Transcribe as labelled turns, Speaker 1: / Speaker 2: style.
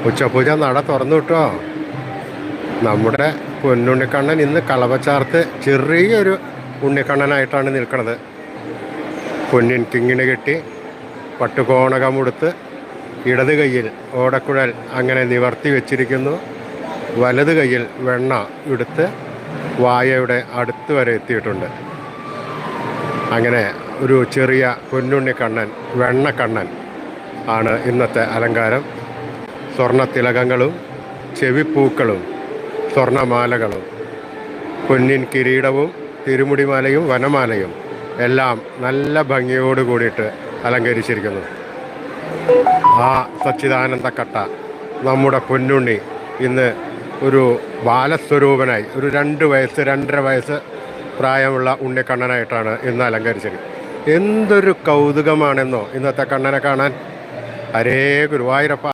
Speaker 1: ഉച്ചപൂജ നട തുറന്നു കിട്ടോ. നമ്മുടെ പൊന്നുണ്ണിക്കണ്ണൻ ഇന്ന് കളവച്ചാർത്ത് ചെറിയൊരു ഉണ്ണിക്കണ്ണനായിട്ടാണ് നിൽക്കുന്നത്. പൊന്നിൻ കിങ്ങിണി കെട്ടി പട്ടുകോണകമുടുത്ത് ഇടത് കയ്യിൽ ഓടക്കുഴൽ അങ്ങനെ നിവർത്തി വെച്ചിരിക്കുന്നു. വലത് കയ്യിൽ വെണ്ണ എടുത്ത് വായയുടെ അടുത്ത് വരെ എത്തിയിട്ടുണ്ട്. അങ്ങനെ ഒരു ചെറിയ പൊന്നുണ്ണിക്കണ്ണൻ, വെണ്ണക്കണ്ണൻ ആണ് ഇന്നത്തെ അലങ്കാരം. സ്വർണ്ണത്തിലകങ്ങളും ചെവിപ്പൂക്കളും സ്വർണ്ണമാലകളും പൊന്നിൻ കിരീടവും തിരുമുടിമാലയും വനമാലയും എല്ലാം നല്ല ഭംഗിയോട് കൂടിയിട്ട് അലങ്കരിച്ചിരിക്കുന്നു. ആ സച്ചിദാനന്ദ കട്ട നമ്മുടെ പൊന്നുണ്ണി ഇന്ന് ഒരു ബാലസ്വരൂപനായി, ഒരു 2 വയസ്സ് 2.5 വയസ്സ് പ്രായമുള്ള ഉണ്ണിക്കണ്ണനായിട്ടാണ് ഇന്ന് അലങ്കരിച്ചിരിക്കുന്നത്. എന്തൊരു കൗതുകമാണെന്നോ ഇന്നത്തെ കണ്ണനെ കാണാൻ. ഹരേ ഗുരുവായൂരപ്പ.